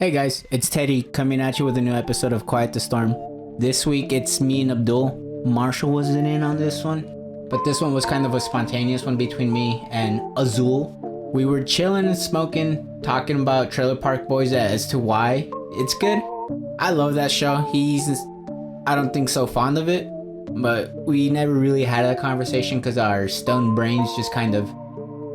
Hey guys, it's Teddy coming at you with a new episode of Quiet the Storm. This week it's me and Abdul. Marshall wasn't in on this one, but this one was kind of a spontaneous one between me and Azul. We were chilling and smoking, talking about Trailer Park Boys as to why it's good. I love that show. I don't think so fond of it, but we never really had a conversation because our stone brains just kind of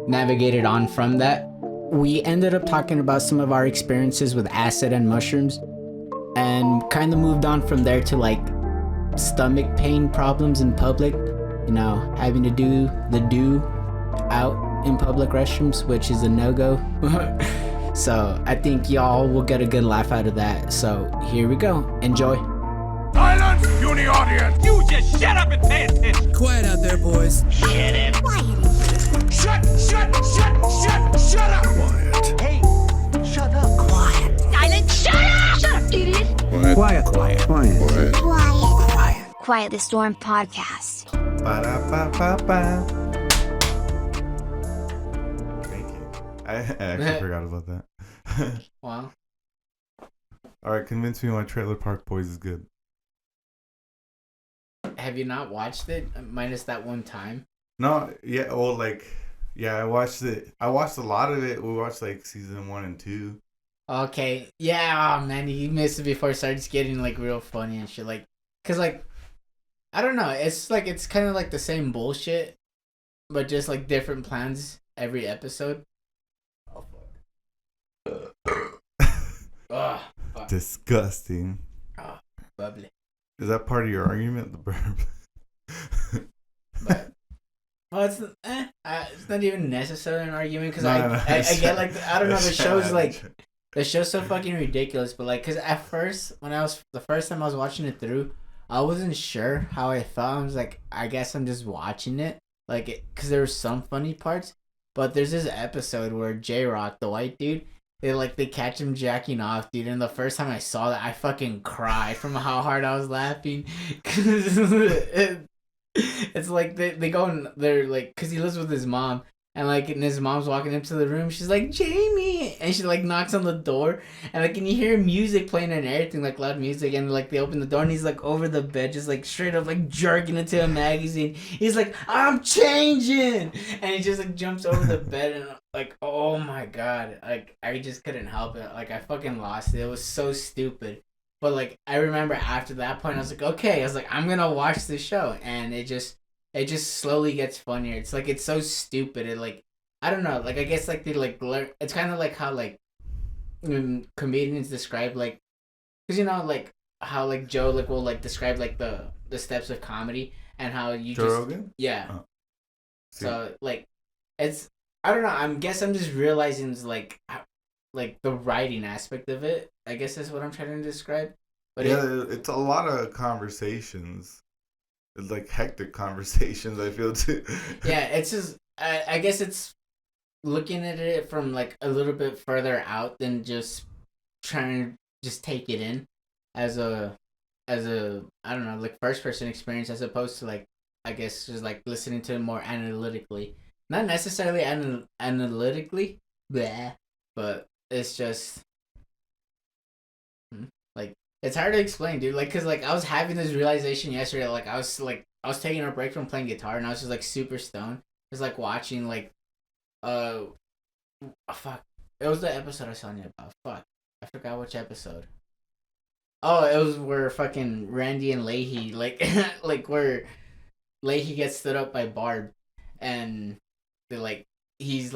navigated on from that. We ended up talking about some of our experiences with acid and mushrooms and kind of moved on from there to like stomach pain problems in public, having to do the do out in public restrooms, which is a no-go. So I think y'all will get a good laugh out of that. So here we go. Enjoy. Silence, uni audience! You just shut up and pay attention. Quiet out there, boys. Shut it. Shut up! Quiet. Hey, shut up. Quiet. Silent. Shut up! Shut up, idiot! Quiet. Quiet. Quiet. Quiet. Quiet the Storm podcast. Ba-da-ba-ba-ba. Thank you. I actually forgot about that. Wow. Alright, convince me why Trailer Park Boys is good. Have you not watched it? Minus that one time. No, yeah, well, I watched it. I watched a lot of it. We watched, season 1 and 2. Okay. Yeah, oh, man, you missed it before it starts getting, real funny and shit. Because, I don't know. It's, it's kind of like the same bullshit, but just, different plans every episode. Oh, fuck. Ugh. Fuck. Disgusting. Oh, bubbly. Is that part of your argument, the burp? But, well, it's not even necessarily an argument because I get I don't know, the show's so fucking ridiculous, but because at first the first time I was watching it through, I wasn't sure how I felt. I was like, I guess I'm just watching it because there were some funny parts, but there's this episode where J-Rock, the white dude, they catch him jacking off, dude, and the first time I saw that, I fucking cried from how hard I was laughing. It's like they go and they're because he lives with his mom, and his mom's walking into the room, she's like, Jamie, and she knocks on the door, and and you hear music playing and everything, loud music, and they open the door and he's over the bed, just straight up jerking into a magazine. He's like, I'm changing, and he just jumps over the bed, and oh my god, I just couldn't help it. I fucking lost it. It was so stupid. But I remember after that point, I was like, okay. I was like, I'm gonna watch this show, and it just slowly gets funnier. It's it's so stupid. It I don't know. I guess they learn. It's kind of how when comedians describe because how Joe will describe the steps of comedy and how you Joe Rogan? Yeah. Oh. So it's I don't know. I'm just realizing the writing aspect of it, I guess that's what I'm trying to describe. But yeah, it's a lot of conversations. It's hectic conversations, I feel, too. Yeah, it's just, I guess it's looking at it from a little bit further out than just trying to just take it in as a I don't know, first person experience, as opposed to I guess just listening to it more analytically. Not necessarily analytically, bleh, but it's just it's hard to explain, dude. Because I was having this realization yesterday. I was taking a break from playing guitar, and I was just super stoned. Just watching fuck. It was the episode I was telling you about. Fuck, I forgot which episode. Oh, it was where fucking Randy and Leahy where Leahy gets stood up by Barb, and he's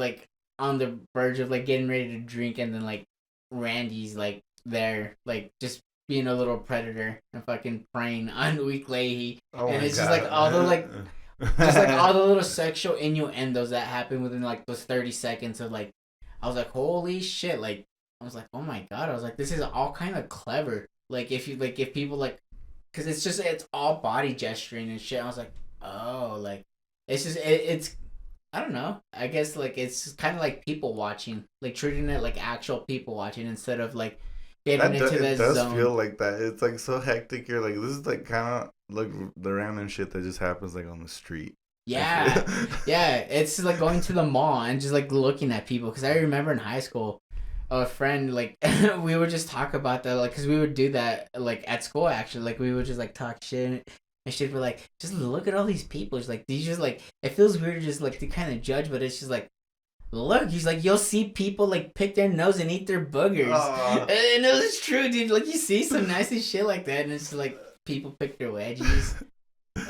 on the verge of getting ready to drink, and then Randy's there just being a little predator and fucking preying on weak Leahy. Oh, and it's God. just all the just all the little sexual innuendos that happen within those 30 seconds of I was like, holy shit, I was like, oh my god, I was like, this is all kind of clever. If people because it's all body gesturing and shit. I was like, oh, it's just it's I don't know. I guess it's kind of people watching, treating it like actual people watching instead of getting into this zone. It does feel like that. It's so hectic. You're this is kind of the random shit that just happens on the street. Yeah, yeah. It's going to the mall and just looking at people. Because I remember in high school, a friend, like, we would just talk about that, like, because we would do that, like, at school, actually. Like, we would just, like, talk shit and shit. We're like, just look at all these people. It's like, these just, like, it feels weird just, like, to kind of judge, but it's just, like, look, he's like, you'll see people, like, pick their nose and eat their boogers. And it was true, dude. Like, you see some nasty shit like that, and it's like, people pick their wedgies.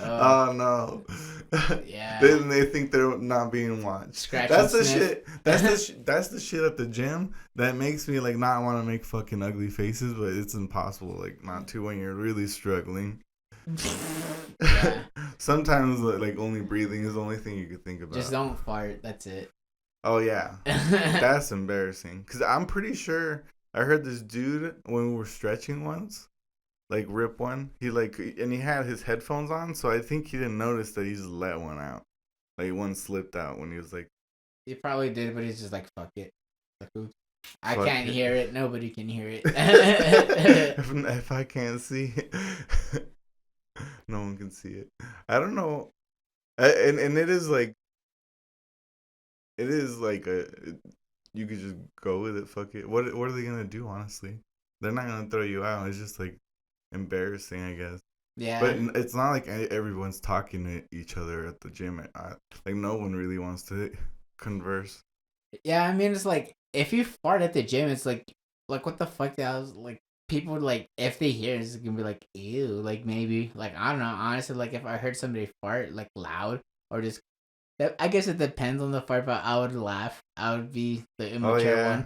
Oh no! Yeah. Then they think they're not being watched. Scratch That's and the sniff. shit. That's the shit at the gym that makes me like not want to make fucking ugly faces, but it's impossible like not to when you're really struggling. Yeah. Sometimes like only breathing is the only thing you could think about. Just don't fart. That's it. Oh yeah, that's embarrassing. Cause I'm pretty sure I heard this dude when we were stretching once. Like rip one, he had his headphones on, so I think he didn't notice that he just let one out. Like one slipped out when he was like. He probably did, but he's just like, fuck it. Like, oops. I Fuck can't it. hear it. Nobody can hear it. if I can't see it, no one can see it. I don't know, and it is like you could just go with it. Fuck it. What are they gonna do? Honestly, they're not gonna throw you out. It's just like. Embarrassing, I guess. Yeah. But it's not like everyone's talking to each other at the gym. Like no one really wants to converse. Yeah, I mean, it's like, if you fart at the gym, it's like what the fuck? That was like, people, like, if they hear it, it's gonna be like, ew. Like, maybe, like, I don't know. Honestly, like, if I heard somebody fart, like, loud, or just, I guess it depends on the fart, but I would laugh. I would be the immature one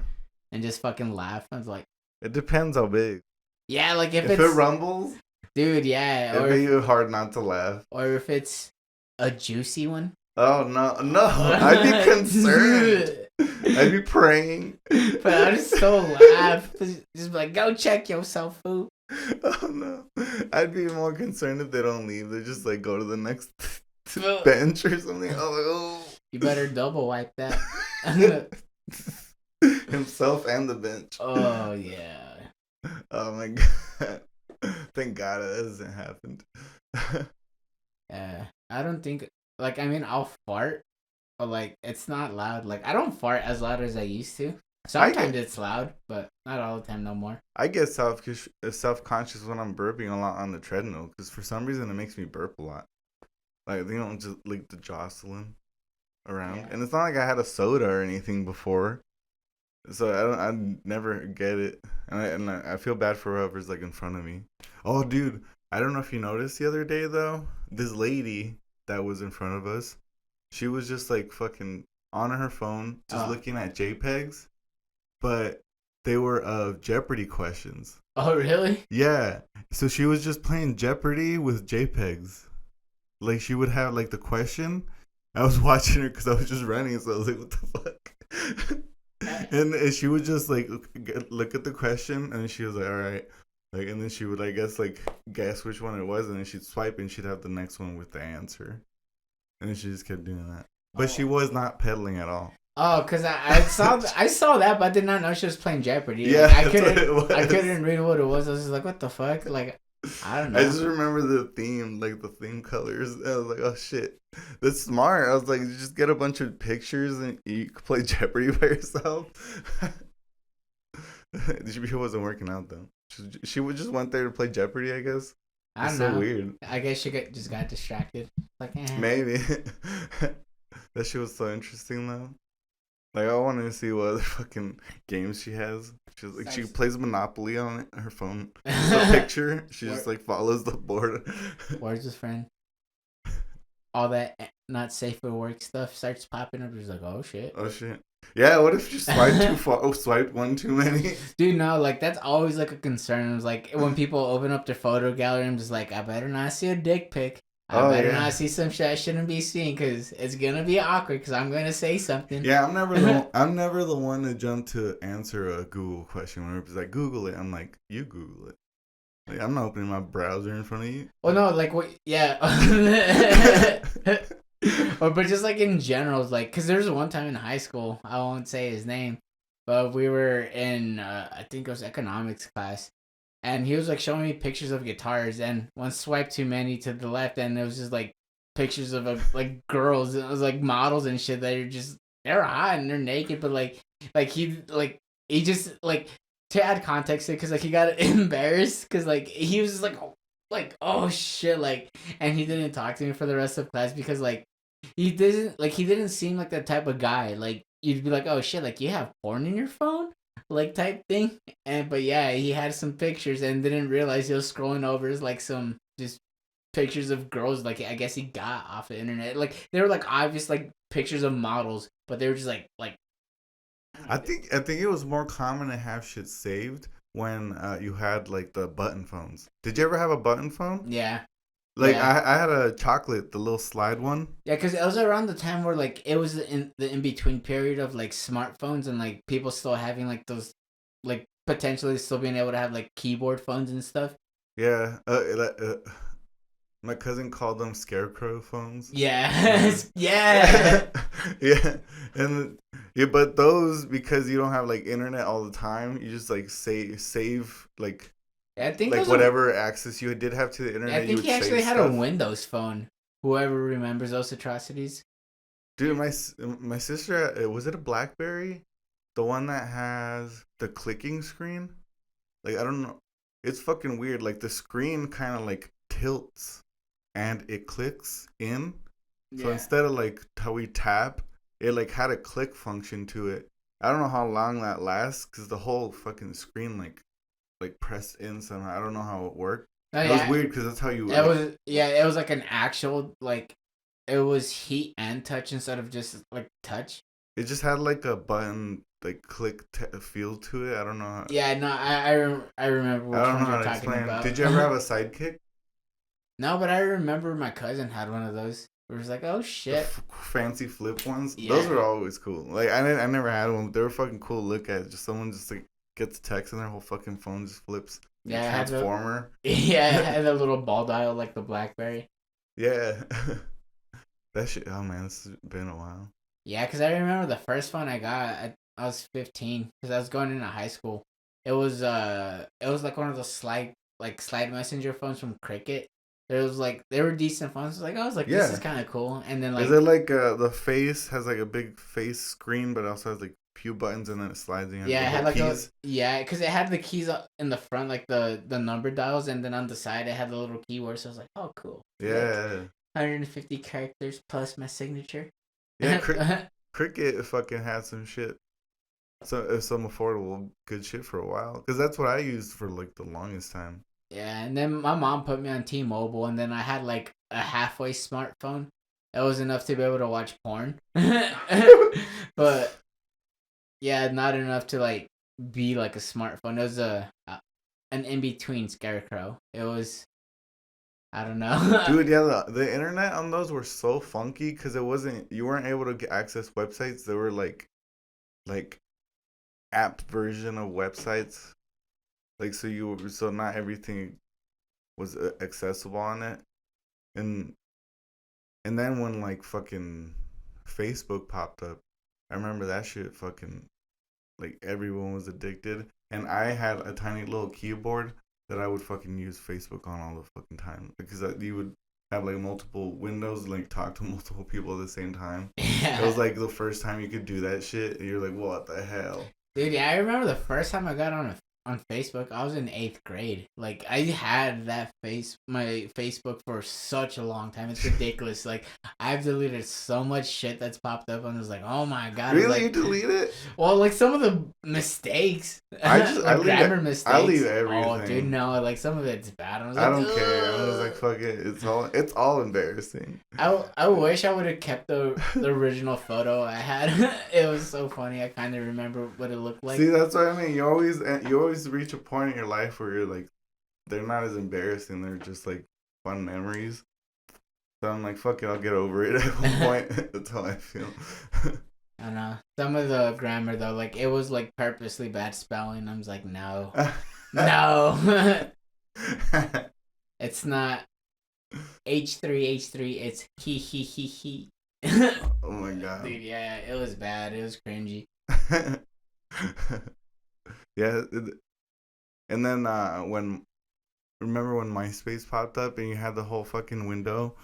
and just fucking laugh. I was like, it depends how big. yeah, like, if it it's, rumbles, dude, yeah. It'd be hard not to laugh. Or if it's a juicy one. Oh, no. I'd be concerned. I'd be praying. But I'd just so laugh. Just be like, go check yourself, fool. Oh, no. I'd be more concerned if they don't leave. They just, like, go to the next bench or something. I'm like, oh. You better double wipe that. Himself and the bench. Oh, yeah. Oh my god. Thank God it hasn't happened. Yeah. I don't think, like, I mean, I'll fart, but, like, it's not loud. Like, I don't fart as loud as I used to. Sometimes it's loud, but not all the time no more. I get self-conscious when I'm burping a lot on the treadmill, because for some reason it makes me burp a lot. Like, you know, just like the jostling around. Yeah. And it's not like I had a soda or anything before. So I never get it, and I feel bad for whoever's like in front of me. Oh, dude, I don't know if you noticed the other day though. This lady that was in front of us, she was just like fucking on her phone, just looking at JPEGs, but they were of Jeopardy questions. Oh, really? Yeah. So she was just playing Jeopardy with JPEGs. Like she would have like the question. I was watching her because I was just running, so I was like, what the fuck. And she would just like look at the question, and she was like, all right, like, and then she would, I guess, like guess which one it was, and then she'd swipe and she'd have the next one with the answer, and then she just kept doing that. But she was not peddling at all. Oh, because I saw that, but I did not know she was playing Jeopardy. Yeah, like, I couldn't read what it was. I was just like, what the fuck? Like, I don't know. I just remember the theme, like the theme colors. I was like, oh shit, that's smart. I was like, you just get a bunch of pictures and you could play Jeopardy by yourself. She wasn't working out though. She would just went there to play Jeopardy, I guess. I don't know. So weird. I guess she just got distracted. Like, maybe. That shit was so interesting though. Like, I wanted to see what other fucking games she has. She's like, she plays Monopoly on her phone. The picture, she just like follows the board. Where's his friend? All that not safe for work stuff starts popping up. She's like, oh shit. Oh shit. Yeah, what if you swiped too far? Oh, swiped one too many? Dude, no, like that's always like a concern. It's like when people open up their photo gallery, I'm just like, I better not see a dick pic. I better not see some shit I shouldn't be seeing, because it's gonna be awkward, because I'm gonna say something. Yeah, I'm never the one to jump to answer a Google question. Whenever it's like, Google it, I'm like, you Google it. Like, I'm not opening my browser in front of you. Well, no, like, what? Yeah. But just like in general, like, because there's one time in high school, I won't say his name, but we were in, I think it was economics class. And he was like showing me pictures of guitars, and one swiped too many to the left, and it was just like pictures of like girls. It was like models and shit that are just, they're hot and they're naked, but like he like he just like to add context to it, because like he got embarrassed because like he was just like oh shit, like, and he didn't talk to me for the rest of class because like he didn't seem like that type of guy. Like you'd be like, oh shit, like you have porn in your phone, like type thing. And but yeah, he had some pictures and didn't realize he was scrolling over like some just pictures of girls. Like I guess he got off the internet. Like they were like obvious like pictures of models, but they were just like. I think it was more common to have shit saved when you had like the button phones. Did you ever have a button phone? Yeah. Like Yeah. I had a chocolate, the little slide one. Yeah, because it was around the time where like it was in the in between period of like smartphones and like people still having like those like potentially still being able to have like keyboard phones and stuff. Yeah. My cousin called them scarecrow phones. Yeah. Yeah. Yeah. And yeah, but those, because you don't have like internet all the time, you just like save like I think like those whatever access you did have to the internet. I you think would he actually save had stuff. a Windows phone. Whoever remembers those atrocities. Dude, my sister, was it a BlackBerry? The one that has the clicking screen? Like, I don't know. It's fucking weird. Like, the screen kind of like tilts and it clicks in. So Yeah. instead of like how we tap, it like had a click function to it. I don't know how long that lasts because the whole fucking screen like pressed in somehow. I don't know how it worked. Oh, It yeah. was weird because that's how you. It was like an actual like it was heat and touch instead of just like touch. It just had like a button like click feel to it. I don't know. Yeah, no, I remember which I don't one know how you're to talking explain. about. Did you ever have a sidekick? No, but I remember my cousin had one of those. It was like, oh The shit. fancy flip ones. Yeah. Those were always cool. Like I never had one, but they were fucking cool to look at. Just someone just like gets a text and their whole fucking phone just flips. Yeah, I had the- Transformer. Yeah, it had a little ball dial like the BlackBerry. Yeah. That shit. Oh man, this has been a while. Yeah, because I remember the first phone I got. I was 15 because I was going into high school. It was like one of those slide messenger phones from Cricket. There was like they were decent phones. I was like, this Yeah. is kind of cool. And then like Is it like the face has like a big face screen, but it also has like few buttons and then it slides in? yeah, it had like keys. because it had the keys in the front, like the number dials, and then on the side it had the little keyboard. So I was like, oh cool. Yeah. 150 characters plus my signature. Yeah. Cricket fucking had some shit. So some affordable good shit for a while, because that's what I used for like the longest time. Yeah, and then my mom put me on T-Mobile, and then I had like a halfway smartphone. That was enough to be able to watch porn. But yeah, not enough to like be like a smartphone. It was an in-between scarecrow. It was, I don't know. Dude, yeah, the internet on those were so funky because you weren't able to access websites. They were like app version of websites. Like, so not everything was accessible on it. And then when like fucking Facebook popped up, I remember that shit fucking, like everyone was addicted. And I had a tiny little keyboard that I would fucking use Facebook on all the fucking time. Because you would have like multiple windows, like talk to multiple people at the same time. Yeah. It was like the first time you could do that shit. And you're like, what the hell? Dude, yeah, I remember the first time I got on Facebook, I was in 8th grade. Like, I had my Facebook for such a long time. It's ridiculous. Like, I've deleted so much shit that's popped up, and I was like, oh my god. Really? Like, You delete it? well, like, some of the mistakes. I like, grammar mistakes. I leave Oh, everything. dude, no. Like, some of it's bad. I was like, I don't care. I was "Ugh." like, fuck it. It's all embarrassing. I wish I would have kept the original photo I had. It was so funny. I kind of remember what it looked like. See, that's what I mean. You always reach a point in your life where you're like, they're not as embarrassing. They're just like fun memories. So I'm like, fuck it, I'll get over it at one point. That's how I feel. I don't know. Some of the grammar though, like it was like purposely bad spelling. I was like, no, no, it's not H3. It's he. Oh my god. Dude, yeah, it was bad. It was cringy. Yeah, and then remember when MySpace popped up and you had the whole fucking window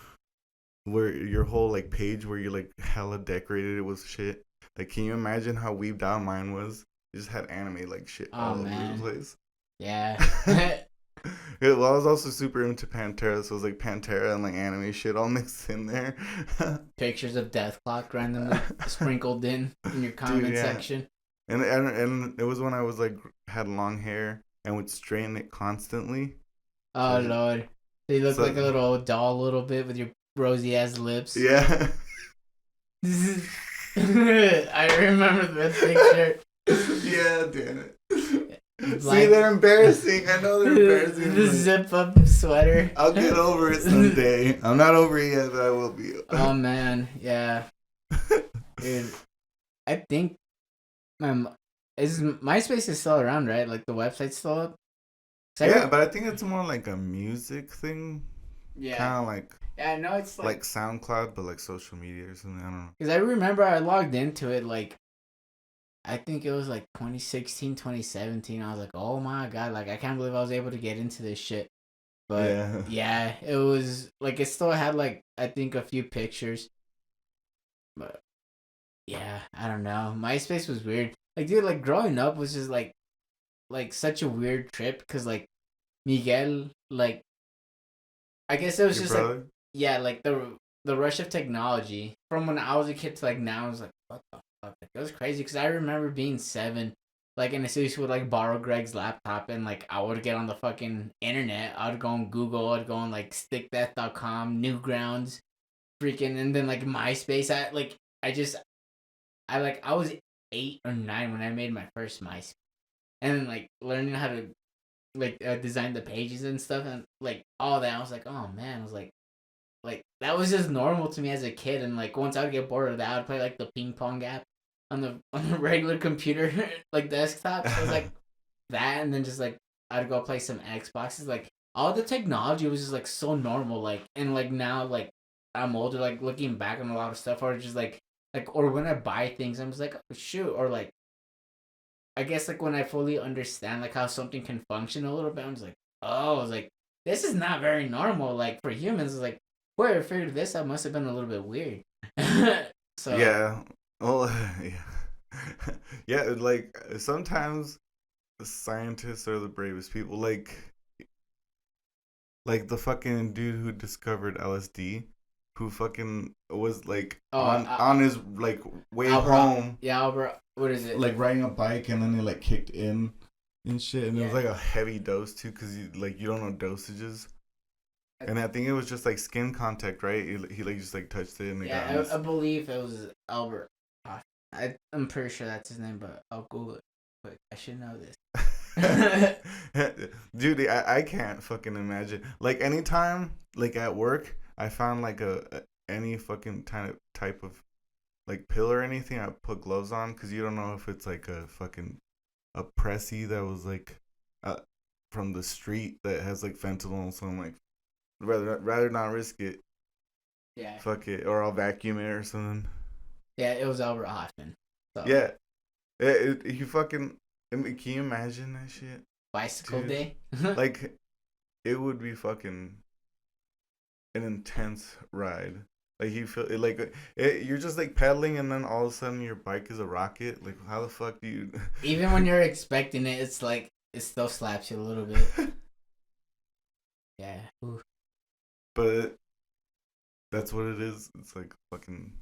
where your whole like page where you like hella decorated it was shit. Like, can you imagine how weaved out mine was? It just had anime like shit Oh, all over man. the place. Yeah. Yeah, well, I was also super into Pantera, so it was like Pantera and like anime shit all mixed in there. Pictures of Death Clock randomly sprinkled in your comment yeah. section. And it was when I was like had long hair and would straighten it constantly. Oh, So- Lord. They look so- like a little old doll a little bit with your rosy ass lips. Yeah. I remember that picture. Yeah, damn it. See, Like- they're embarrassing. I know they're embarrassing. The but zip up sweater. I'll get over it someday. I'm not over it yet, but I will be. Oh, man. Yeah. Dude, I think MySpace is still around, right? Like the website's still up. Yeah, but I think it's more like a music thing. Yeah. Kind of like Yeah, I know it's like SoundCloud, but like social media or something. I don't know. because I remember I logged into it like I think it was like 2016, 2017. I was like, oh my god, like I can't believe I was able to get into this shit. But yeah, it was like it still had like I think a few pictures. But yeah, I don't know. MySpace was weird. Like dude, like growing up was just like such a weird trip because like Miguel, like I guess it was Your just brother? like yeah, like the rush of technology from when I was a kid to like now. I was like, what the fuck? Like, it was crazy because I remember being 7, like, and I used would like borrow Greg's laptop and like I would get on the fucking internet. I'd go on Google. I'd go on like stickdeath.com, Newgrounds, freaking, and then like MySpace. I was 8 or 9 when I made my first MySpace, and then like learning how to like design the pages and stuff and like all that. I was like, oh man, I was like that was just normal to me as a kid. And like once I would get bored of that, I'd play like the ping pong app on the regular computer like desktop. So it was like that, and then just like I'd go play some Xboxes. Like all the technology was just like so normal. Like and like now like I'm older, like looking back on a lot of stuff, or just like or when I buy things, I'm just like oh shoot, or like I guess like when I fully understand like how something can function a little bit, I'm just like oh, I was like this is not very normal. Like for humans, it's like whoever figured this out must have been a little bit weird. So Yeah. Well, yeah. Yeah, like sometimes the scientists are the bravest people. Like the fucking dude who discovered LSD, who fucking was like on his like way home. Yeah, Albert. What is it? Like riding a bike, and then it like kicked in and shit, and it was Yeah. like a heavy dose too, cause you don't know dosages. And I think it was just like skin contact, right? He like just like touched it, and it got on his... I believe it was Albert. I'm pretty sure that's his name, but I'll Google it quick. I should know this. Dude, I can't fucking imagine. Like anytime, like at work, I found like any fucking type of like pill or anything, I put gloves on because you don't know if it's like a pressy that was like from the street that has like fentanyl. So I'm like, rather not risk it. Yeah. Fuck it, or I'll vacuum it or something. Yeah, it was Albert Hoffman. So. Yeah, you fucking. I mean, can you imagine that shit? Bicycle Dude. day. Like, it would be fucking an intense ride. Like you feel like you're just like pedaling, and then all of a sudden your bike is a rocket. Like, how the fuck do you? Even when you're expecting it, it's like it still slaps you a little bit. Yeah. Ooh. But that's what it is. It's like fucking.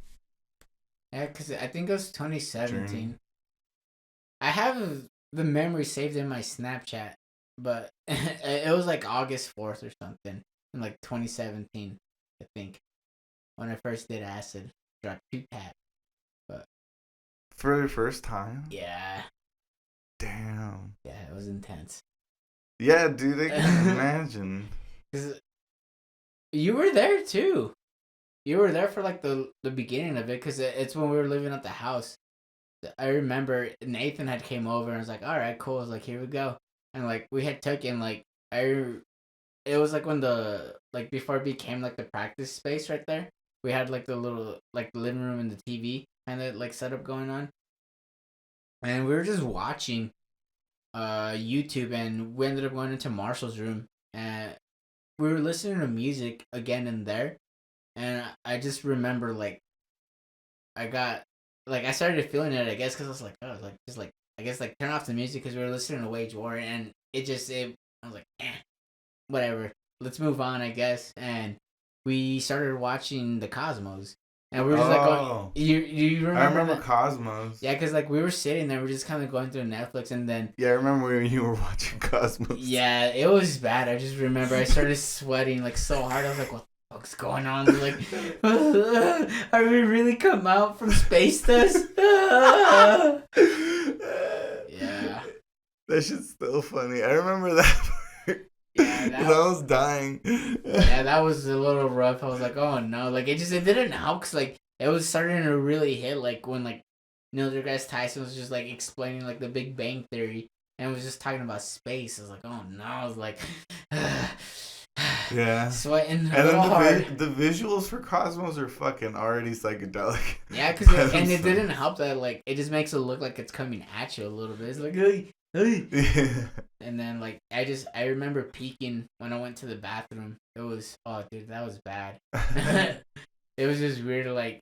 Yeah, because I think it was 2017. Journey. I have the memory saved in my Snapchat, but it was like August 4th or something in like 2017, I think, when I first did acid. Dropped 2 tabs. But For the first time? yeah. Damn. Yeah, it was intense. Yeah, dude, I can imagine. 'Cause you were there too. You were there for like the beginning of it, because it's when we were living at the house. I remember Nathan had came over and was like, all right, cool. I was like, here we go. And like we had taken like it was like when like before it became like the practice space right there. We had like the little like the living room and the TV kind of like setup going on. And we were just watching YouTube, and we ended up going into Marshall's room, and we were listening to music again in there. And I just remember like I started feeling it, I guess, because I was like, oh, like just like I guess like turn off the music because we were listening to Wage War, and I was like, whatever, let's move on, I guess. And we started watching the Cosmos, and we were just like, Oh. you remember? I remember that? Cosmos. Yeah, because like we were sitting there, we're just kind of going through Netflix, and then Yeah, I remember when you were watching Cosmos. yeah, it was bad. I just remember I started sweating like so hard. I was like, what the fuck's going on? Like, are we really come out from space dust? Yeah. That shit's still funny. I remember that part. Yeah, I was dying. Yeah, that was a little rough. I was like, oh no, like it didn't help because like it was starting to really hit like when like Neil deGrasse Tyson was just like explaining like the Big Bang Theory and was just talking about space. I was like, oh no, I was like, yeah, sweating a and little hard. then the visuals for Cosmos are fucking already psychedelic. Yeah, because and it didn't help that like it just makes it look like it's coming at you a little bit. It's like, hey. Yeah. And then like I remember peeking when I went to the bathroom. It was, oh dude, that was bad. It was just weird. Like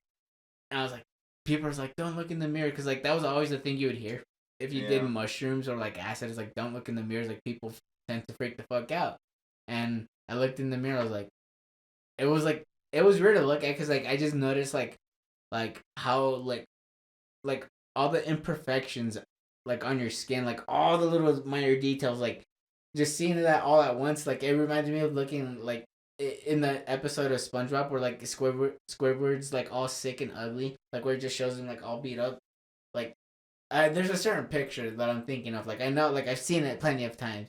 I was like, people was like, don't look in the mirror, because like that was always the thing you would hear if you did mushrooms or like acid. It's like, don't look in the mirrors. Like people tend to freak the fuck out. And I looked in the mirror. I was like, it was weird to look at because like I just noticed like how like all the imperfections like on your skin, like all the little minor details, like just seeing that all at once, like it reminded me of looking like in the episode of SpongeBob where like Squidward's like all sick and ugly, like where it just shows him like all beat up. Like there's a certain picture that I'm thinking of, like I know, like I've seen it plenty of times,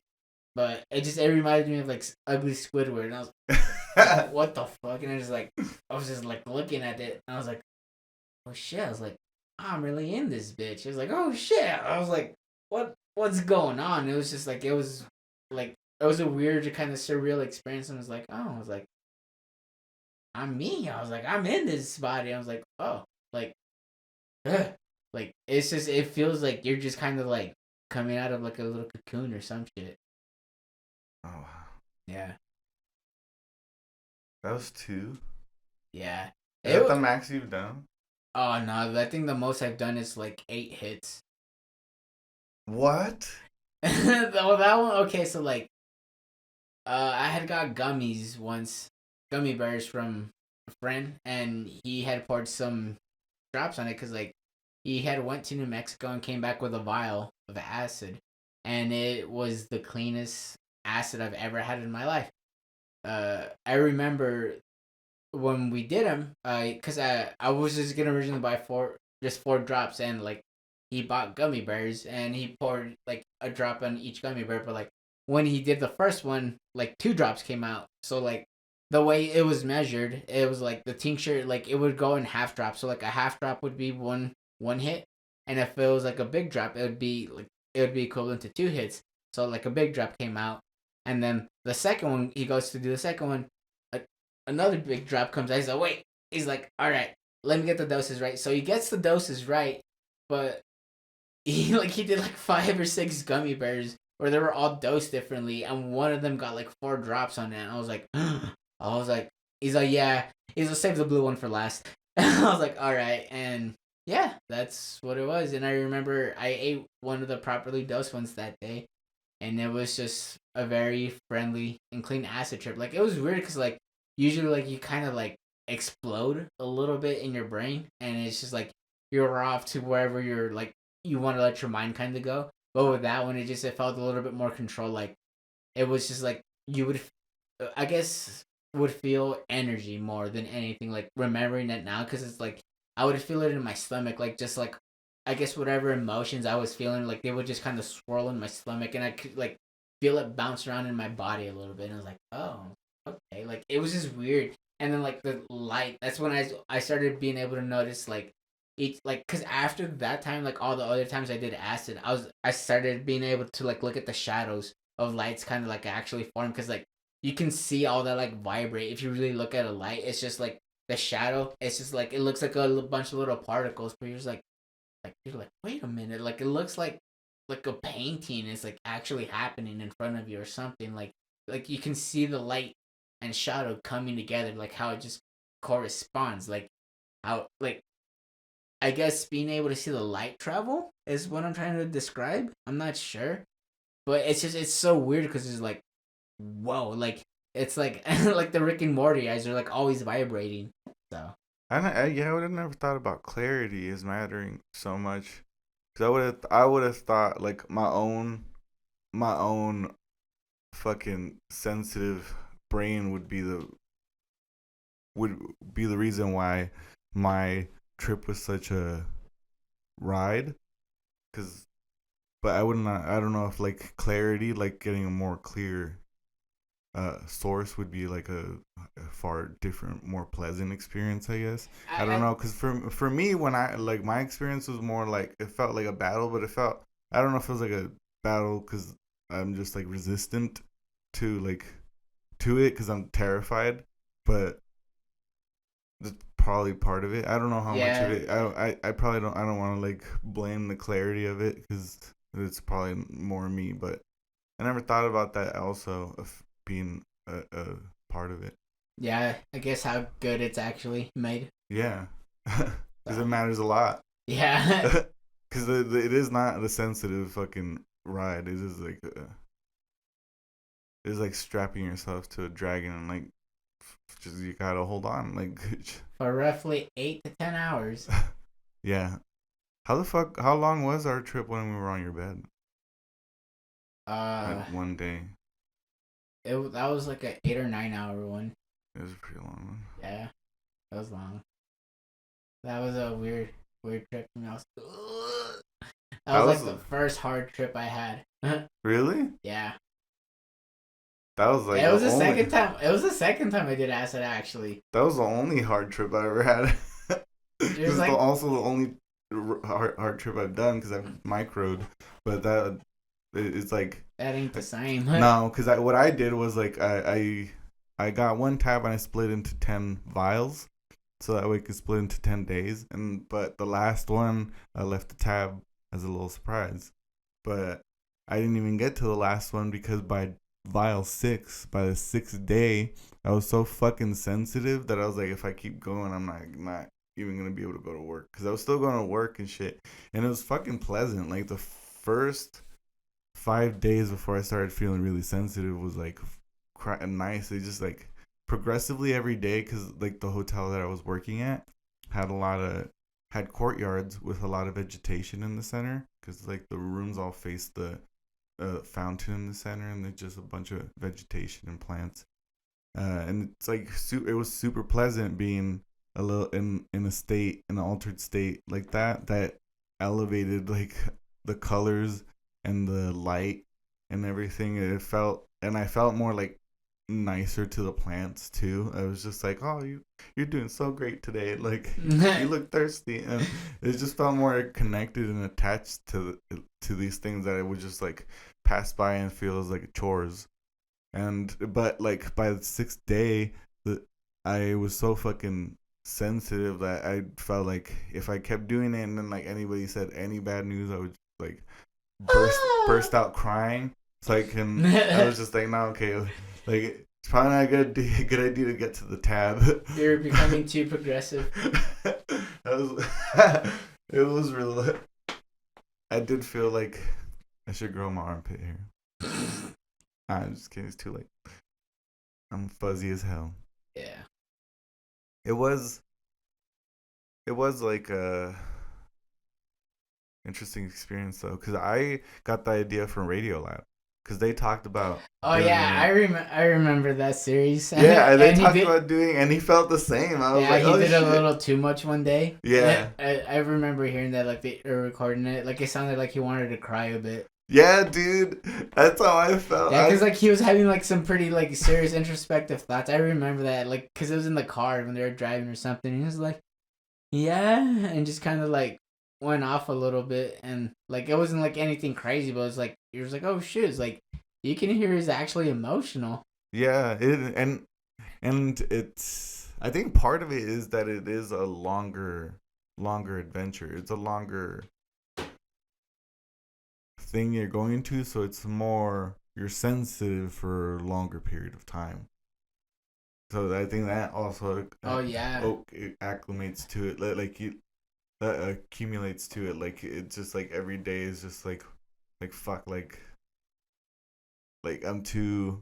but it reminded me of like ugly Squidward, and I was like, what the fuck? And I was just like looking at it, and I was like, oh shit. I was like, I'm really in this bitch. It was like, oh shit. I was like, what's going on? It was just like, it was a weird kind of surreal experience. And I was like, oh, I was like, I'm me. I was like, I'm in this body. I was like, oh, like, ugh. Like it's just, it feels like you're just kind of like coming out of like a little cocoon or some shit. Oh wow. Yeah. That was 2. Yeah. Is that the max you've done? Oh no, I think the most I've done is like 8 hits. What? Well, that one, okay, so like I had got gummies once, gummy bears from a friend, and he had poured some drops on it because like he had went to New Mexico and came back with a vial of acid, and it was the cleanest acid I've ever had in my life. I remember when we did them, because I was just gonna originally buy 4 drops, and like he bought gummy bears and he poured like a drop on each gummy bear, but like when he did the first one, like 2 drops came out. So like the way it was measured, it was like the tincture, like it would go in half drops. So like a half drop would be one hit, and if it was like a big drop, it would be equivalent to 2 hits. So like a big drop came out, and then the second one, he goes to do the second one, another big drop comes out. He's like, wait. He's like, all right, let me get the doses right. So he gets the doses right, but he did like 5 or 6 gummy bears where they were all dosed differently, and one of them got like 4 drops on it. And I was like, he's like, yeah. He's like, save the blue one for last. I was like, all right, and yeah, that's what it was. And I remember I ate one of the properly dosed ones that day, and it was just a very friendly and clean acid trip. Like it was weird because like usually like you kind of like explode a little bit in your brain, and it's just like you're off to wherever you're like you want to let your mind kind of go. But with that one, it felt a little bit more control. Like it was just like you would, I guess, would feel energy more than anything. Like remembering it now, because it's like I would feel it in my stomach, like just like I guess whatever emotions I was feeling, like they would just kind of swirl in my stomach, and I could like feel it bounce around in my body a little bit. And I was like, oh, okay. Like it was just weird. And then like the light, that's when I started being able to notice like each, like, because after that time, like all the other times I did acid, I started being able to like look at the shadows of lights kind of like actually form, because like you can see all that like vibrate. If you really look at a light, it's just like the shadow, it's just like it looks like a bunch of little particles, but you're just like you're like, wait a minute, like it looks like a painting is like actually happening in front of you or something. Like you can see the light and shadow coming together, like how it just corresponds, like how like I guess being able to see the light travel is what I'm trying to describe. I'm not sure, but it's so weird because it's like, whoa, like it's like like the Rick and Morty eyes are like always vibrating. So I would have never thought about clarity as mattering so much. Cause I would have thought like my own fucking sensitive brain would be the reason why my trip was such a ride. Cause, but I don't know if like clarity, like getting a more clear source would be like a far different, more pleasant experience, I guess. I don't know, cause for me, when I like my experience was more like it felt like a battle, but I don't know if it was like a battle because I'm just like resistant to it because I'm terrified, but that's probably part of it. I don't know how much of it. I probably don't. I don't want to like blame the clarity of it because it's probably more me, but I never thought about that also of being a part of it. yeah, I guess how good it's actually made. Yeah, because it matters a lot. Yeah. Because it is not the sensitive fucking ride. It is like it's like strapping yourself to a dragon and like just you gotta hold on like. For roughly 8 to 10 hours. Yeah. How long was our trip when we were on your bed? Like one day. That was like an 8 or 9 hour one. It was a pretty long one. Yeah, that was long. That was a weird trip for me. That was like the first hard trip I had. Really? Yeah. That was like It was the second time. It was the second time I did acid actually. That was the only hard trip I ever had. It's like, also the only hard trip I've done because I've microed, but it's like that ain't the same. No, because what I did was like I got one tab and I split into 10 vials, so that way I could split into 10 days. But the last one I left the tab as a little surprise, but I didn't even get to the last one because by vial 6, by the 6th day, I was so fucking sensitive that I was like, if I keep going, I'm not even gonna be able to go to work because I was still going to work and shit, and it was fucking pleasant. Like the first 5 days before I started feeling really sensitive was like nice. They just like progressively every day because like the hotel that I was working at had courtyards with a lot of vegetation in the center because like the rooms all faced the fountain in the center and there's just a bunch of vegetation and plants. And it's like it was super pleasant being a little in an altered state like that elevated like the colors and the light and everything. I felt more like nicer to the plants too. I was just like, oh, you're doing so great today. Like you look thirsty, and it just felt more connected and attached to these things that I would just like pass by and feel as like chores. But like by the 6th day, I was so fucking sensitive that I felt like if I kept doing it and then like anybody said any bad news, I would like burst out crying. So I was just like, no, okay, like it's probably not a good idea to get to the tab. You're becoming too progressive. It was real. I did feel like I should grow my armpit hair. I'm just kidding. It's too late. I'm fuzzy as hell. Yeah. It was like a interesting experience though, because I got the idea from Radiolab because they talked about. Oh yeah, I remember that series. Yeah, they talked about doing, and he felt the same. I was like, he oh, did shit. a little too much one day. Yeah, I remember hearing that like they were recording it. Like it sounded like he wanted to cry a bit. Yeah, dude, that's how I felt. Yeah, because like he was having like some pretty like serious introspective thoughts. I remember that like because it was in the car when they were driving or something. And he was like, yeah, and just kind of like went off a little bit, and like it wasn't like anything crazy, but it was like he was like, oh shit, it's like you can hear he's actually emotional. Yeah, and it's, I think part of it is that it is a longer adventure. It's a longer thing you're going to, so it's more, you're sensitive for a longer period of time. So I think that also Oh yeah, it acclimates to it. Like that accumulates to it. Like it's just like every day is just like fuck, like I'm too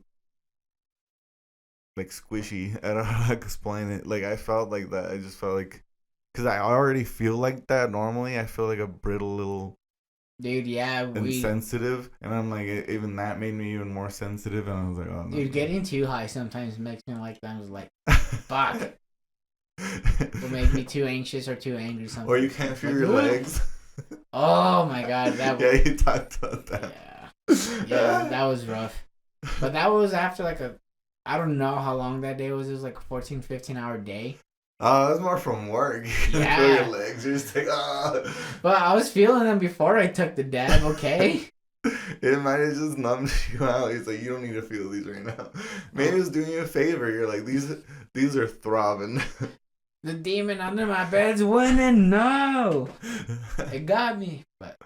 like squishy. I don't know how to explain it. Like I felt like that. I just felt like, because I already feel like that normally. I feel like a brittle little Dude, yeah, and sensitive, and I'm like, even that made me even more sensitive, and I was like, oh no. Dude, getting too high sometimes makes me like that. I was like, fuck. It makes me too anxious or too angry. Something. Or you can't feel your legs. Oh my god, that. Yeah, you talked about that. Yeah, that was rough. But that was after like I don't know how long that day was. It was like a 14, 15-hour day. Oh, that's more from work. Yeah. Feel your legs. You're just like, But I was feeling them before I took the dab, okay? It might have just numbed you out. He's like, you don't need to feel these right now. Maybe it's doing you a favor. You're like, these are throbbing. The demon under my bed's winning. No. It got me. But,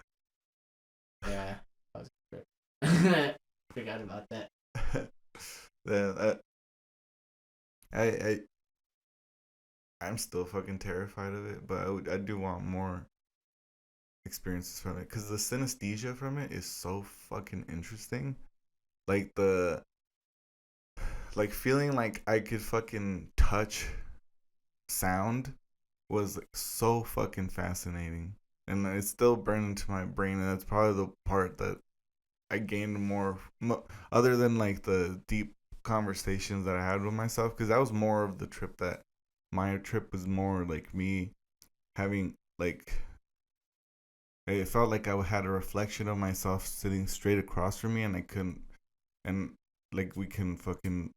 yeah. That was good. Forgot about that. Yeah, I'm still fucking terrified of it, but I do want more experiences from it, because the synesthesia from it is so fucking interesting. Like feeling like I could fucking touch sound was like so fucking fascinating, and it's still burned into my brain, and that's probably the part that I gained more other than like the deep conversations that I had with myself, because that was more of the trip. That my trip was more like me having like, it felt like I had a reflection of myself sitting straight across from me, and I couldn't, and like we can fucking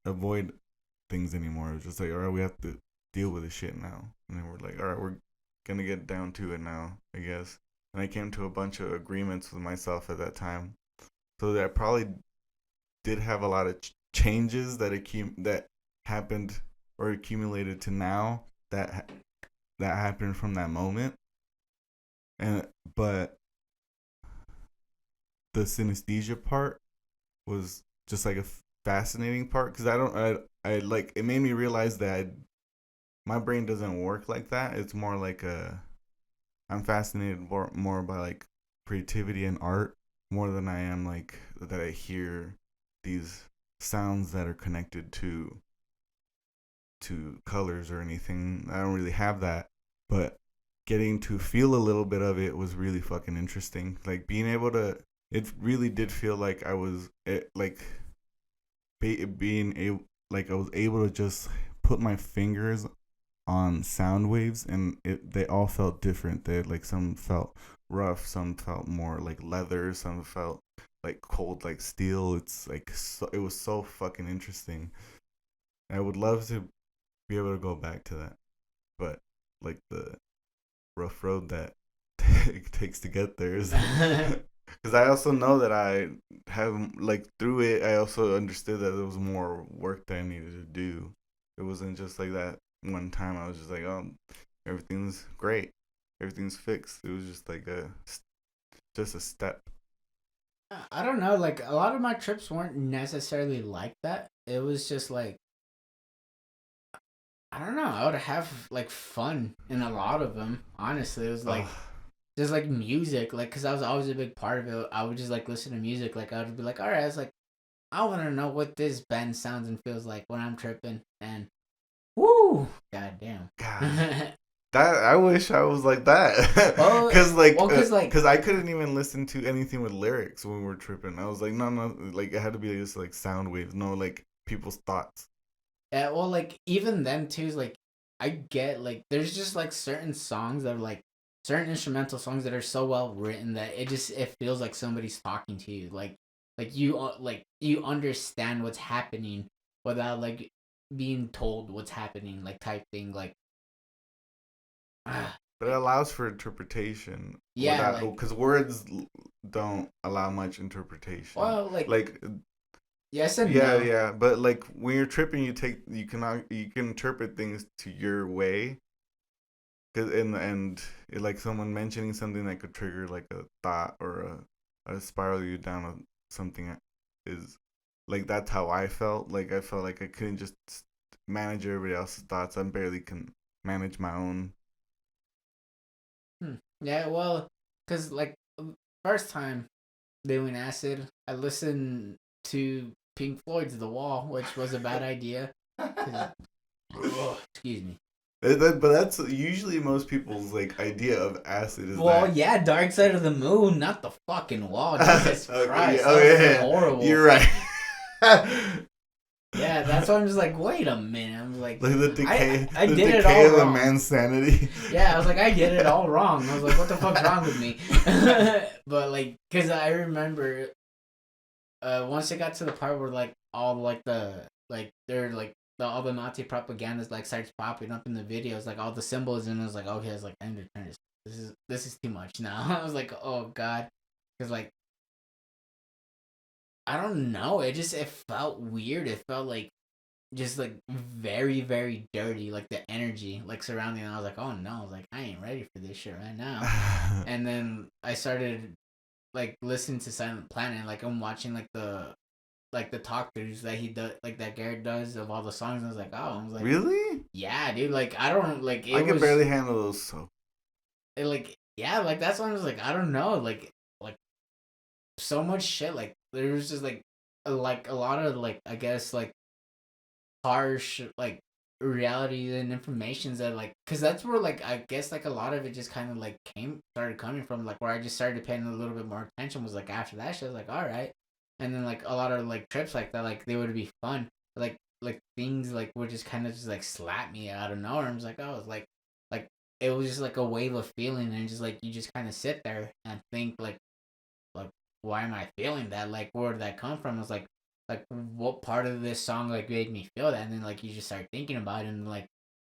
avoid things anymore. It was just like, all right, we have to deal with this shit now, and then we're like, all right, we're gonna get down to it now, I guess. And I came to a bunch of agreements with myself at that time, so that I probably did have a lot of changes that happened or accumulated to now that happened from that moment. But the synesthesia part was just like a fascinating part, because I like, it made me realize that my brain doesn't work like that. It's more like I'm fascinated more by like creativity and art more than I am like that I hear these sounds that are connected to colors or anything. I don't really have that, but getting to feel a little bit of it was really fucking interesting. Like being able to, it really did feel like I was being able, like I was able to just put my fingers on sound waves, and they all felt different. They like, some felt rough, some felt more like leather, some felt like cold like steel. It's like it was so fucking interesting. I would love to be able to go back to that, but like the rough road that it takes to get there is because I also know that I have, like, through it I also understood that there was more work that I needed to do. It wasn't just like that one time I was just like, oh, everything's great, everything's fixed. It was just like just a step. I don't know, like a lot of my trips weren't necessarily like that. It was just like, I don't know, I would have like fun in a lot of them. Honestly, it was like just like music, like, because I was always a big part of it. I would just like listen to music. Like I would be like, all right, I was like, I want to know what this band sounds and feels like when I'm tripping. And woo, goddamn. God. That I wish I was like that, because I couldn't even listen to anything with lyrics when we were tripping. I was like, no, like it had to be just like sound waves, no like people's thoughts. Yeah, well, like even then too is like, I get like there's just like certain songs that are like certain instrumental songs that are so well written that it feels like somebody's talking to you, like you understand what's happening without like being told what's happening, like type thing, like. But it allows for interpretation. Yeah, because words don't allow much interpretation. Well, like yes and yeah, no. yeah. But like when you're tripping, you can interpret things to your way. Cause and like someone mentioning something that could trigger like a thought or a spiral you down something is like, that's how I felt. Like I felt like I couldn't just manage everybody else's thoughts. I barely can manage my own Yeah, well, cause like first time doing acid, I listened to Pink Floyd's The Wall, which was a bad idea. Excuse me. But that's usually most people's like idea of acid is Well, that. yeah, Dark Side of the Moon, not the fucking wall. Jesus Okay, Christ, yeah, that was yeah. horrible. You're right. Yeah, that's why I'm just like, wait a minute. I'm like the decay, I the did it decay all of a wrong. man's sanity. Yeah, I was like, I did it all wrong. I was like, what the fuck's wrong with me? But like, cause I remember, once it got to the part where like all like they're like all the Nazi propaganda like starts popping up in the videos, like all the symbolism. I was like, okay, I was like, I need to turn this. This is too much now. I was like, oh god, cause like I don't know. It felt weird. It felt like just like very very dirty, like the energy like surrounding it. I was like, oh no, I was like, I ain't ready for this shit right now. And then I started like listening to Silent Planet, and, like I'm watching like the talk throughs that he does, like that Garrett does of all the songs. And I was like, oh, I was like, Really? yeah, dude. Like I don't like. I can barely handle those. So like yeah, like that's why I was like, I don't know, like so much shit. Like there was just like a lot of like I guess like harsh like realities and informations that like because that's where like I guess like a lot of it just kind of like started coming from, like where I just started paying a little bit more attention was like after that shit. I was like, all right. And then like a lot of like trips like that, like they would be fun, like things like would just kind of just like slap me out of nowhere. I was like, oh, it's like it was just like a wave of feeling, and just like you just kind of sit there and think like why am I feeling that, like where did that come from? I was like what part of this song like made me feel that? And then like you just start thinking about it, and like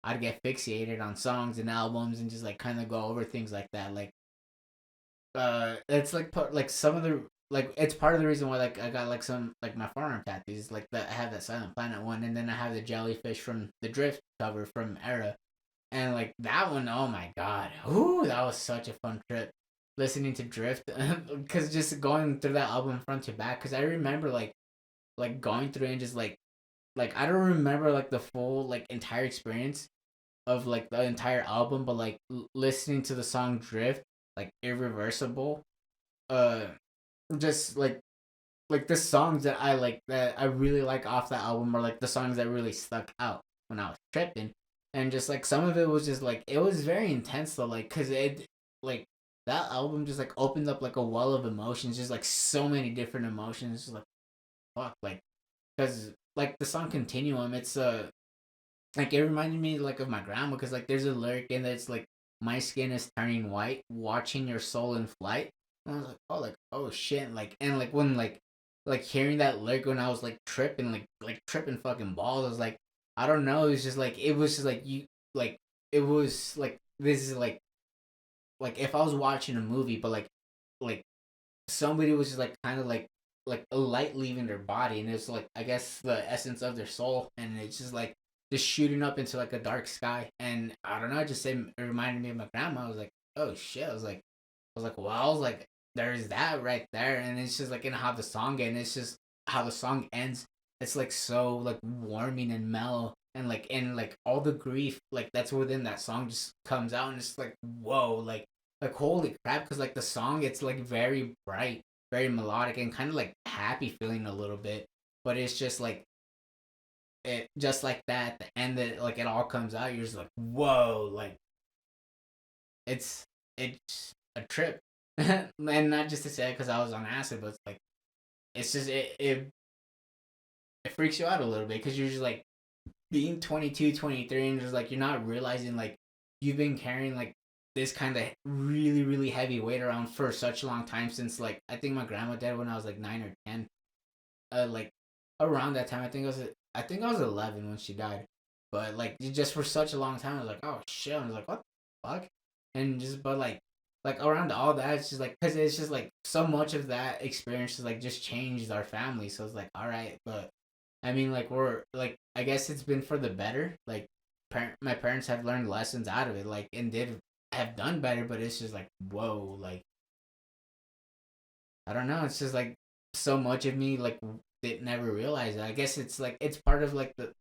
I'd get fixated on songs and albums and just like kind of go over things like that. Like it's like like some of the like it's part of the reason why like I got like some like my forearm tattoos, like that I have that Silent Planet one, and then I have the jellyfish from the Drift cover from Era. And like that one, oh my god, ooh, that was such a fun trip listening to Drift, because just going through that album front to back. Because I remember like going through and just like I don't remember like the full like entire experience of like the entire album, but like listening to the song Drift, like Irreversible, uh, just like the songs that I really like off that album are like the songs that really stuck out when I was tripping. And just like some of it was just like it was very intense though, like because it like that album just like opens up like a well of emotions, just like so many different emotions, just like fuck, like because like the song Continuum, it's like it reminded me like of my grandma, because like there's a lyric in that's like my skin is turning white, watching your soul in flight. And I was like oh shit, like and like when like hearing that lyric when I was like tripping like tripping fucking balls, I was like I don't know, it was just like it was just like you like it was like this is like if I was watching a movie, but like somebody was just like kind of like a light leaving their body, and it's like I guess the essence of their soul, and it's just shooting up into like a dark sky. And I don't know, it reminded me of my grandma. I was like, oh shit, well, I was like there's that right there. And it's just like in how the song ends, it's just how the song ends, it's like so like warming and mellow, and like all the grief like that's within that song just comes out, and it's like whoa, like holy crap, because like the song, it's like very bright, very melodic, and kind of like happy feeling a little bit, but it's just like it just like that at the end that like it all comes out, you're just like whoa, like it's a trip. And not just to say it because I was on acid, but it's like it's just it freaks you out a little bit, because you're just like being 22, 23, and just like you're not realizing like you've been carrying like this kind of really really heavy weight around for such a long time, since like I think my grandma died when I was like 9 or 10, like around that time. I think I was 11 when she died, but like just for such a long time I was like oh shit, I was like what the fuck. And just but like around all that, it's just like because it's just like so much of that experience is like just changed our family. So it's like all right, but I mean like we're like I guess it's been for the better. Like my parents have learned lessons out of it, like and did have done better. But it's just like whoa, like I don't know, it's just like so much of me like did never realize it. I guess it's like it's part of like the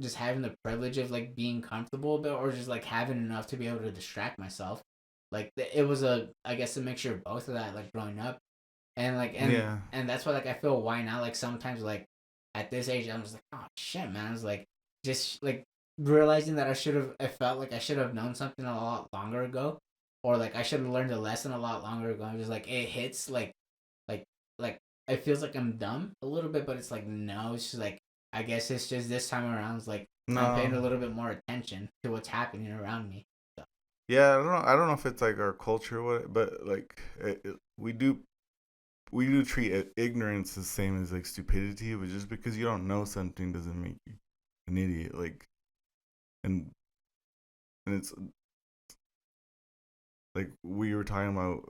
just having the privilege of like being comfortable a bit, or just like having enough to be able to distract myself. Like it was I guess a mixture of both of that, like growing up, and Yeah. and that's why like I feel why now like sometimes like at this age I'm just like, oh shit, man. It's like just like realizing that I felt like I should have known something a lot longer ago, or like I should have learned a lesson a lot longer ago. I'm just like it hits like like it feels like I'm dumb a little bit, but it's like no, it's just like I guess it's just this time around it's like I'm paying a No. little bit more attention to what's happening around me. So. Yeah, I don't know. I don't know if it's like our culture, but like we do treat ignorance the same as like stupidity, but just because you don't know something doesn't make you an idiot. Like, and it's like we were talking about.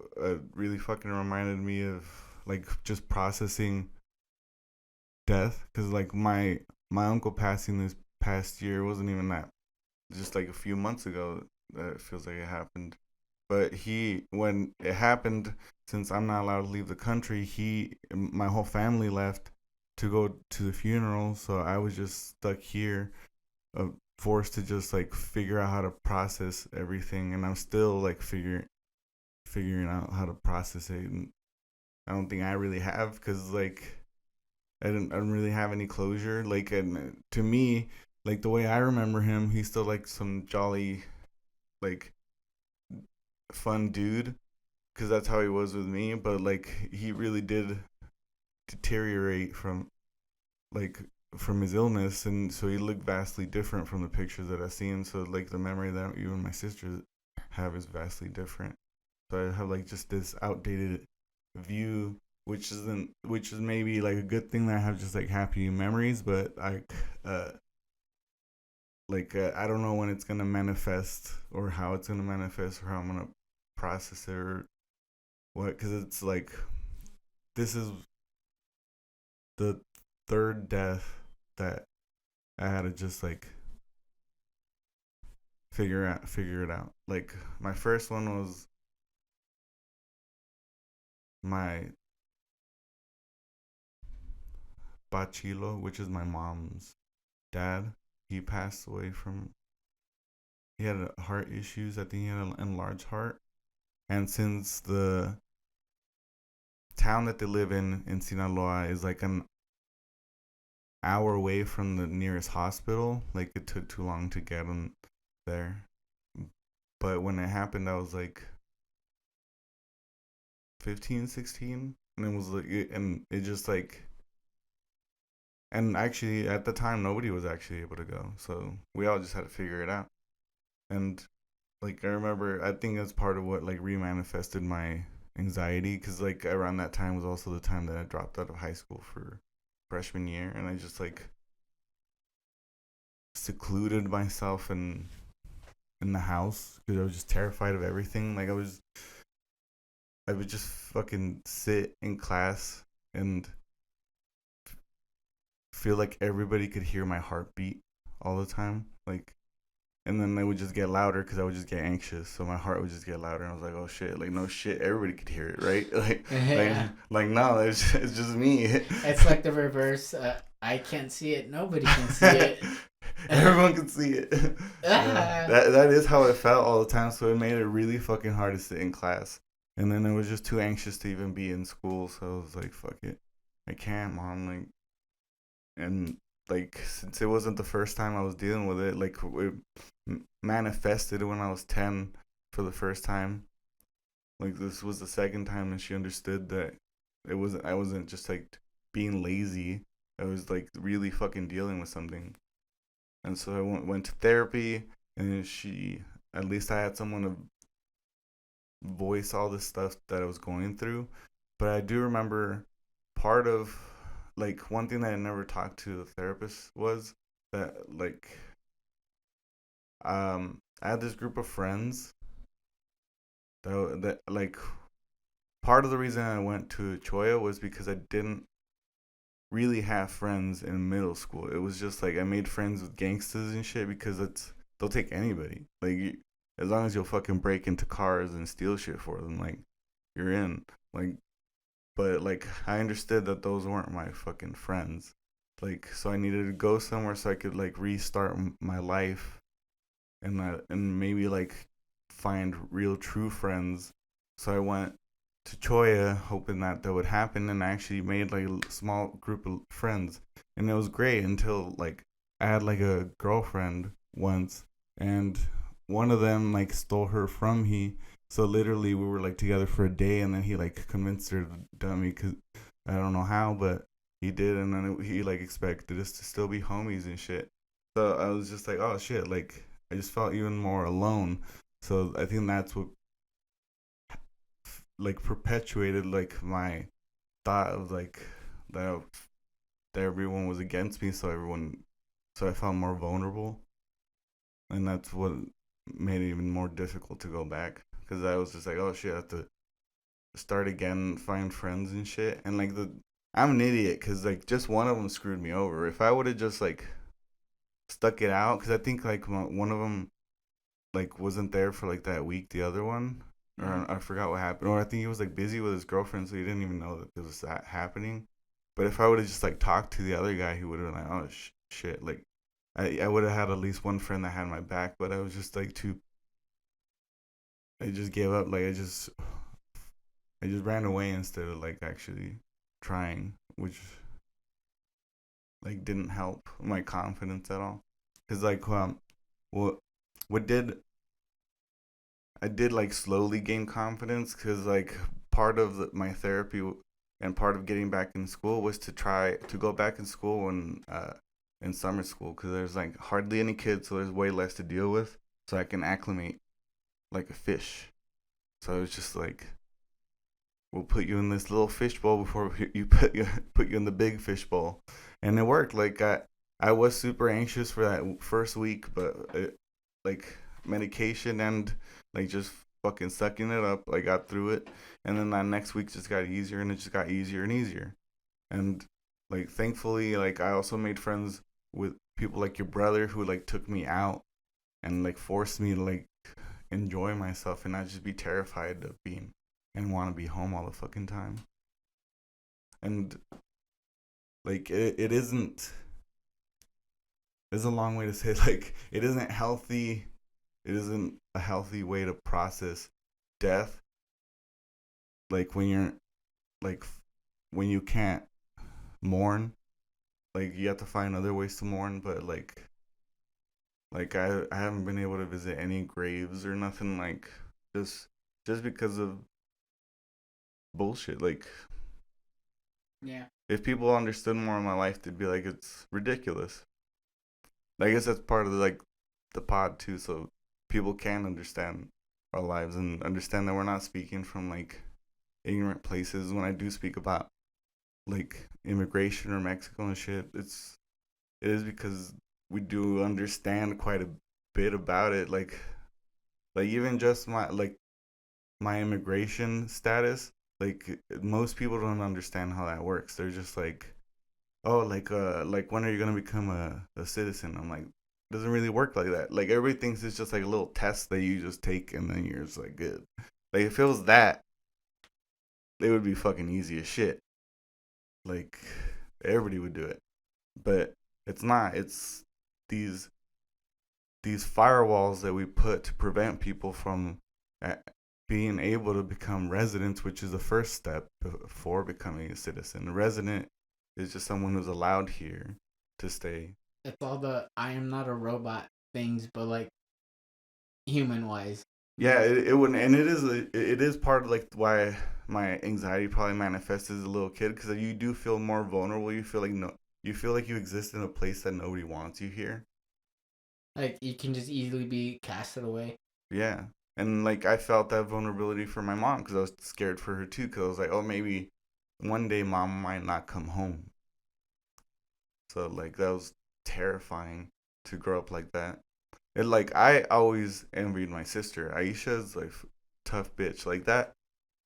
Really fucking reminded me of like just processing death, because like my uncle passing this past year wasn't even that. Just like a few months ago, it feels like it happened. But when it happened, since I'm not allowed to leave the country, my whole family left to go to the funeral. So I was just stuck here, forced to just like figure out how to process everything. And I'm still like figuring out how to process it. And I don't think I really have, because like I didn't really have any closure. Like, and to me, like the way I remember him, he's still like some jolly, like fun dude, because that's how he was with me. But like he really did deteriorate from his illness, and so he looked vastly different from the pictures that I seen. So like the memory that you and my sister have is vastly different. So I have like just this outdated view, which is maybe like a good thing that I have just like happy memories, but I I don't know when it's gonna manifest, or how it's gonna manifest, or how I'm gonna process it, or what, because it's like this is the third death that I had to just like figure it out. Like my first one was my bachilo, which is my mom's dad. He passed away he had heart issues. I think he had an enlarged heart. And since the town that they live in Sinaloa is like an hour away from the nearest hospital, like it took too long to get him there. But when it happened, I was like 15, 16, and it was like, and it just like, and actually at the time nobody was actually able to go, so we all just had to figure it out. And like I remember, I think that's part of what like remanifested my anxiety, because like around that time was also the time that I dropped out of high school for freshman year, and I just like secluded myself in the house because I was just terrified of everything. Like I would just fucking sit in class and feel like everybody could hear my heartbeat all the time, like, and then they would just get louder because I would just get anxious, so my heart would just get louder, and I was like, oh shit, like no shit, everybody could hear it, right? Like no, it's just me. It's like the reverse. I can't see it, nobody can see it. Everyone can see it. That is how it felt all the time, so it made it really fucking hard to sit in class. And then I was just too anxious to even be in school, so I was like, fuck it, I can't, mom. Like, and like since it wasn't the first time I was dealing with it, like it manifested when I was 10 for the first time. Like this was the second time, and she understood that I wasn't just like being lazy. I was like really fucking dealing with something. And so I went to therapy, and at least I had someone to voice all the stuff that I was going through. But I do remember part of, like, one thing that I never talked to the therapist was that, like, I had this group of friends that like, part of the reason I went to Choya was because I didn't really have friends in middle school. It was just like I made friends with gangsters and shit, because they'll take anybody. Like, as long as you'll fucking break into cars and steal shit for them, like, you're in. Like, but like I understood that those weren't my fucking friends. Like, so I needed to go somewhere so I could like restart my life, and maybe like find real true friends. So I went to Choya hoping that would happen, and I actually made like a small group of friends, and it was great until like I had like a girlfriend once, and one of them like stole her from me. So literally we were like together for a day, and then he like convinced her to dump me, cause I don't know how, but he did, and then he like expected us to still be homies and shit. So I was just like, oh shit, like I just felt even more alone. So I think that's what like perpetuated like my thought of like that everyone was against me, so I felt more vulnerable, and that's what made it even more difficult to go back, because I was just like, oh shit, I have to start again, find friends and shit, and like I'm an idiot because like just one of them screwed me over. If I would have just like stuck it out, because I think like one of them like wasn't there for like that week, the other one, or I forgot what happened, or I think he was like busy with his girlfriend, so he didn't even know that it was that happening. But if I would have just like talked to the other guy, he would have been like, oh shit, like I would have had at least one friend that had my back. But I was just like I just gave up. Like I just ran away instead of like actually trying, which like didn't help my confidence at all. Cause like what did I did like slowly gain confidence, because like part of my therapy and part of getting back in school was to try to go back in school when in summer school, because there's like hardly any kids, so there's way less to deal with, so I can acclimate like a fish. So it's just like, we'll put you in this little fish bowl before you put you in the big fish bowl, and it worked. Like I was super anxious for that first week, but like medication and like just fucking sucking it up, I got through it, and then that next week just got easier, and it just got easier and easier, and like thankfully, like I also made friends with people like your brother who like took me out and like forced me to like enjoy myself and not just be terrified of being and want to be home all the fucking time. And like it isn't, there's a long way to say, like it isn't healthy, it isn't a healthy way to process death, like when you're like when you can't mourn, like you have to find other ways to mourn. But like I haven't been able to visit any graves or nothing, like just because of bullshit. Like Yeah. if people understood more of my life, they'd be like, it's ridiculous. I guess that's part of like the pod too, so people can understand our lives and understand that we're not speaking from like ignorant places. When I do speak about like immigration or Mexico and shit, it is because we do understand quite a bit about it. Like even just my immigration status, like most people don't understand how that works. They're just like, oh, like when are you gonna become a citizen? I'm like, it doesn't really work like that. Like everybody thinks it's just like a little test that you just take and then you're just like good. Like if it was that, it would be fucking easy as shit. Like everybody would do it, but it's not. It's these firewalls that we put to prevent people from being able to become residents, which is the first step before becoming a citizen. A resident is just someone who's allowed here to stay. It's all the I am not a robot things, but like human wise. Yeah, it wouldn't, and it is part of like why my anxiety probably manifests as a little kid, because you do feel more vulnerable. You feel like you exist in a place that nobody wants you here. Like you can just easily be casted away. Yeah, and like I felt that vulnerability for my mom, because I was scared for her too, because I was like, oh, maybe one day mom might not come home. So like that was terrifying to grow up like that. And like I always envied my sister. Aisha's like tough bitch like that.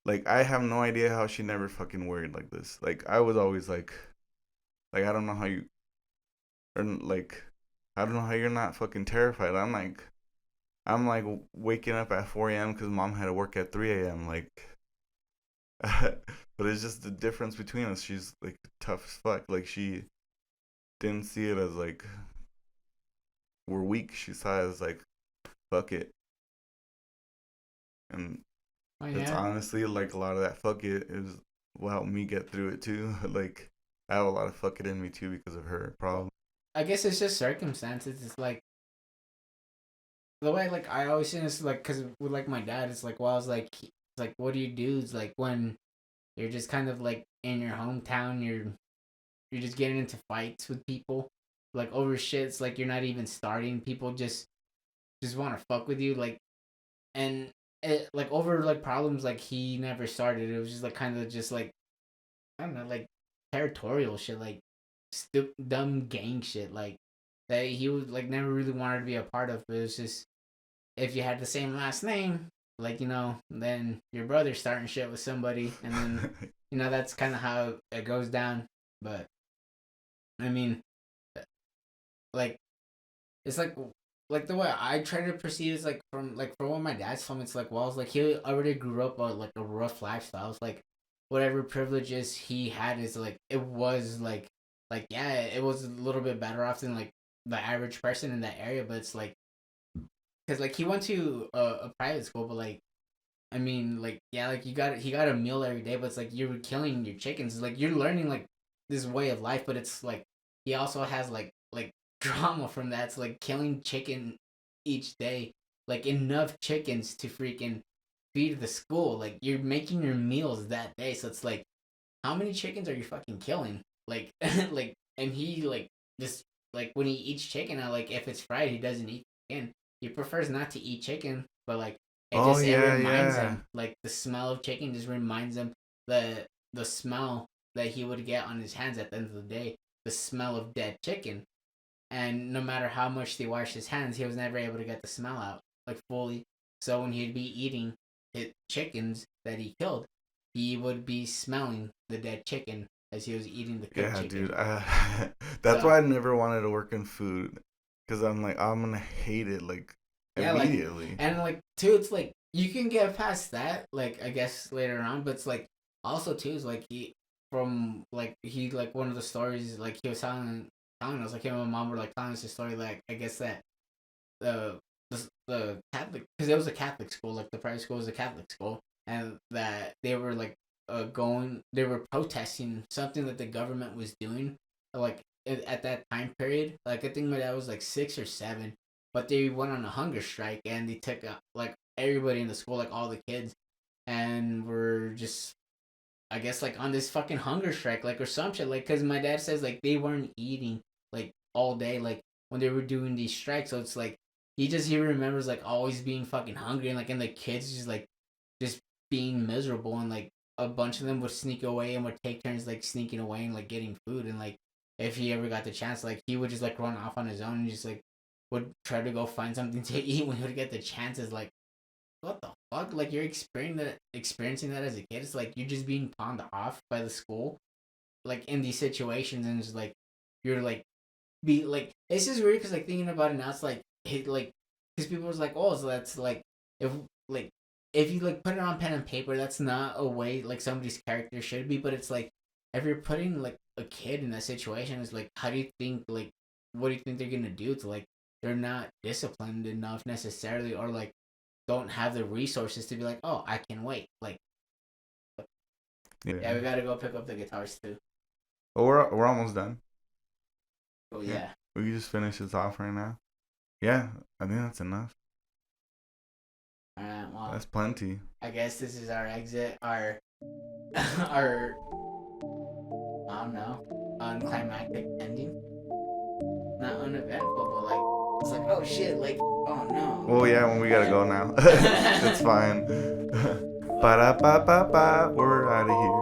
Like I have no idea how she never fucking worried like this. Like I was always like I don't know how you, or like I don't know how you're not fucking terrified. I'm like waking up at 4 a.m. because mom had to work at 3 a.m. Like, but it's just the difference between us. She's like tough as fuck. Like she didn't see it as like we're weak. She saw it as like, fuck it. And Oh, it's yeah. honestly like a lot of that fuck it is what helped me get through it too. Like I have a lot of fuck it in me too because of her problem. I guess it's just circumstances. It's like the way like I always say this like because with like my dad, it's like well, I was like it's like what do you do? It's like when you're just kind of like in your hometown, you're just getting into fights with people like over shit. It's like you're not even starting. People just want to fuck with you like and it like over like problems like he never started. It was just like kind of just like I don't know like territorial shit like dumb gang shit like that he would like never really wanted to be a part of. But it was just if you had the same last name, like then your brother's starting shit with somebody, and then that's kind of how it goes down. But I mean, like it's like the way I try to perceive is like from what my dad's told me. It's like well, it's like he already grew up like a rough lifestyle. It's like whatever privileges he had is like it was like yeah, it was a little bit better off than like the average person in that area. But it's like because like he went to a private school, but like I mean like yeah, like he got a meal every day, but it's like you're killing your chickens. It's like you're learning like this way of life, but it's like he also has like drama from that. It's like killing chicken each day, like enough chickens to freaking feed the school. Like you're making your meals that day, so it's like how many chickens are you fucking killing? Like like and he like just like when he eats chicken, like if it's fried, he doesn't eat chicken. He prefers not to eat chicken, but like it reminds him like the smell of chicken just reminds him the smell that he would get on his hands at the end of the day, the smell of dead chicken. And no matter how much they wash his hands, he was never able to get the smell out like fully. So when he'd be eating chickens that he killed, he would be smelling the dead chicken as he was eating the cooked chicken. Dude. That's why I never wanted to work in food. Because I'm like, I'm going to hate it, like, immediately. Like, and, like, too, it's like, you can get past that, like, I guess, later on. But it's, like, also, too, is, like, one of the stories, like, he was telling us, like, him and my mom were, like, telling us a story, like, I guess that the Catholic, because it was a Catholic school, like, the private school was a Catholic school, and that they were, like, they were protesting something that the government was doing, like, at that time period. Like I think my dad was like 6 or 7, but they went on a hunger strike and they took like everybody in the school, like all the kids, and were just I guess like on this fucking hunger strike, like or some shit, like because my dad says like they weren't eating like all day, like when they were doing these strikes. So it's like he remembers like always being fucking hungry, and like and the kids just being miserable, and like a bunch of them would sneak away and would take turns like sneaking away and like getting food. And like if he ever got the chance, like he would just like run off on his own and just like would try to go find something to eat when he would get the chances. Like what the fuck? Like you're experiencing that as a kid. It's like you're just being pawned off by the school, like in these situations, and it's like you're like be like it's just weird because like thinking about it now, it's like because people was like, oh, so that's like if you like put it on pen and paper, that's not a way like somebody's character should be. But it's like if you're putting like a kid in that situation, it's like how do you think like what do you think they're gonna do? It's like they're not disciplined enough necessarily, or like don't have the resources to be like, oh, I can wait. Like yeah, we gotta go pick up the guitars too. Well, we're almost done. Oh yeah. We can just finish this off right now. Yeah, I think that's enough. Alright, well, that's plenty. I guess this is our exit, our I don't know, unclimactic ending. Not uneventful, but like it's like oh shit, like oh no. Well, yeah, when we gotta go now. It's fine. Ba-da-ba-ba-ba, we're out of here.